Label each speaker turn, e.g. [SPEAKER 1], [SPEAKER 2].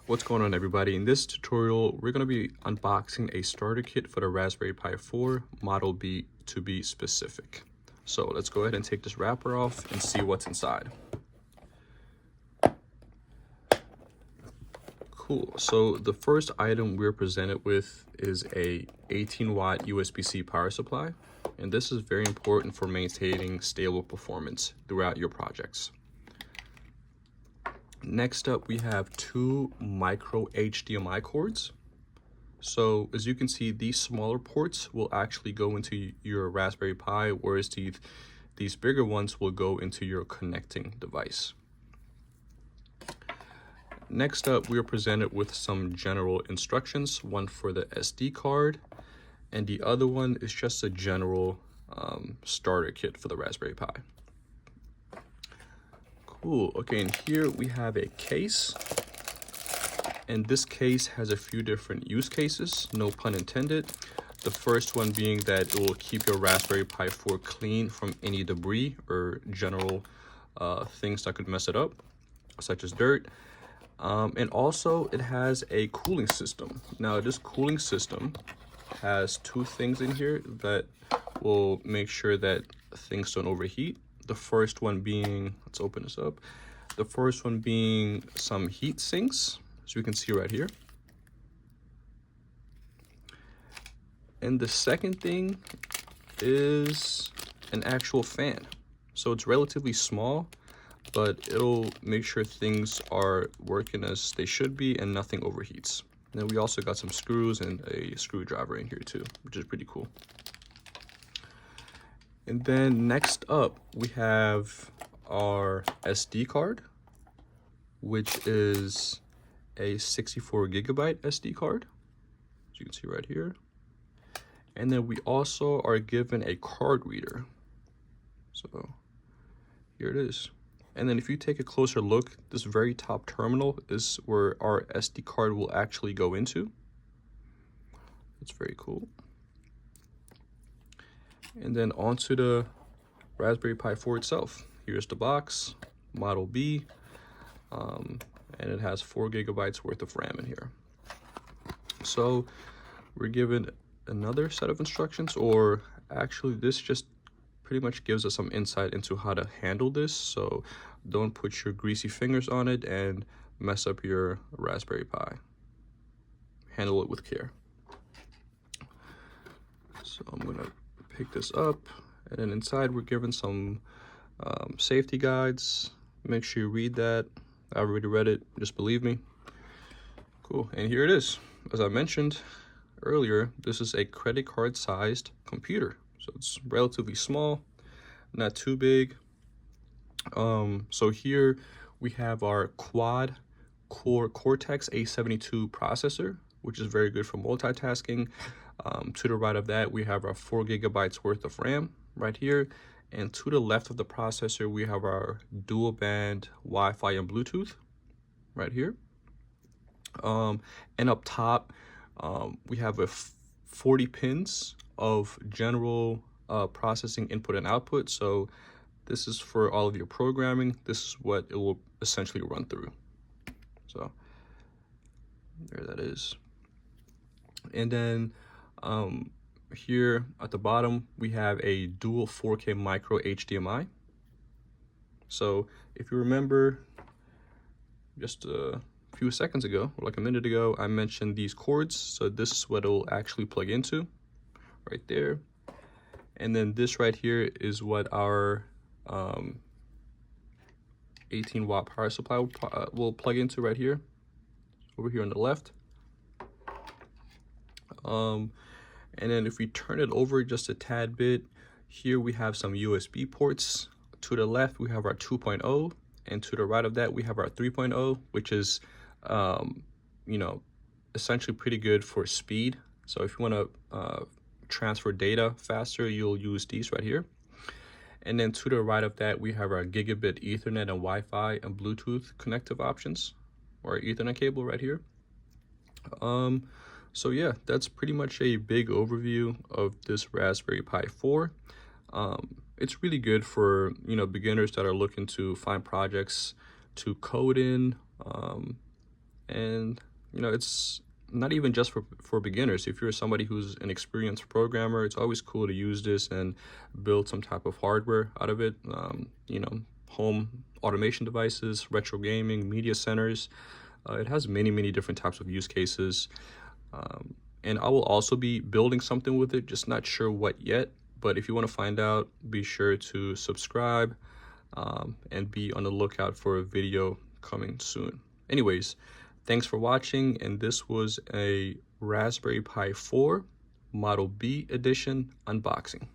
[SPEAKER 1] What's going on, everybody? In this tutorial, we're going to be unboxing a starter kit for the Raspberry Pi 4 Model B to be specific. So let's go ahead and take this wrapper off and see what's inside. Cool. So the first item we're presented with is a 18-watt USB-C power supply, and this is very important for maintaining stable performance throughout your projects. Next up, we have two micro HDMI cords. So as you can see, these smaller ports will actually go into your Raspberry Pi, whereas these bigger ones will go into your connecting device. Next up, we are presented with some general instructions, one for the SD card, and the other one is just a general starter kit for the Raspberry Pi. Cool. Okay, and here we have a case, and this case has a few different use cases, no pun intended. The first one being that it will keep your Raspberry Pi 4 clean from any debris or general things that could mess it up, such as dirt. And also it has a cooling system. Now this cooling system has two things in here that will make sure that things don't overheat. The first one being, let's open this up. The first one being some heat sinks, as you can see right here. And the second thing is an actual fan. So it's relatively small, but it'll make sure things are working as they should be and nothing overheats. And then we also got some screws and a screwdriver in here too, which is pretty cool. And then next up, we have our SD card, which is a 64 gigabyte SD card, as you can see right here. And then we also are given a card reader. So here it is. And then if you take a closer look, this very top terminal is where our SD card will actually go into. It's very cool. And then onto the Raspberry Pi 4 itself. Here's the box, Model B, and it has 4 gigabytes worth of RAM in here. So we're given another set of instructions, or actually this just pretty much gives us some insight into how to handle this. So don't put your greasy fingers on it and mess up your Raspberry Pi. Handle it with care. So I'm gonna pick this up, and then inside we're given some safety guides. Make sure you read that. I already read it, just believe me. Cool, and here it is. As I mentioned earlier, this is a credit card sized computer. So it's relatively small, not too big. So here we have our quad core Cortex A72 processor, which is very good for multitasking. To the right of that, we have our 4 gigabytes worth of RAM right here. And to the left of the processor, we have our dual band Wi-Fi and Bluetooth right here. And up top, we have 40 pins of general processing input and output. So this is for all of your programming. This is what it will essentially run through. So there that is. And then here at the bottom, we have a dual 4K micro HDMI. So if you remember just a few seconds ago, or like a minute ago, I mentioned these cords. So this is what it will actually plug into right there. And then this right here is what our 18-watt power supply will plug into right here, over here on the left. And then if we turn it over just a tad bit, here we have some USB ports. To the left, we have our 2.0, and to the right of that, we have our 3.0, which is, you know, essentially pretty good for speed. So if you want to transfer data faster, you'll use these right here. And then to the right of that, we have our gigabit Ethernet and Wi-Fi and Bluetooth connective options, or Ethernet cable right here. So yeah, that's pretty much a big overview of this Raspberry Pi 4. It's really good for, you know, beginners that are looking to find projects to code in, And you know, it's not even just for beginners. If you're somebody who's an experienced programmer, it's always cool to use this and build some type of hardware out of it. You know, home automation devices, retro gaming, media centers. It has many different types of use cases. And I will also be building something with it, just not sure what yet. But if you want to find out, be sure to subscribe and be on the lookout for a video coming soon. Anyways, thanks for watching, and this was a Raspberry Pi 4 Model B Edition unboxing.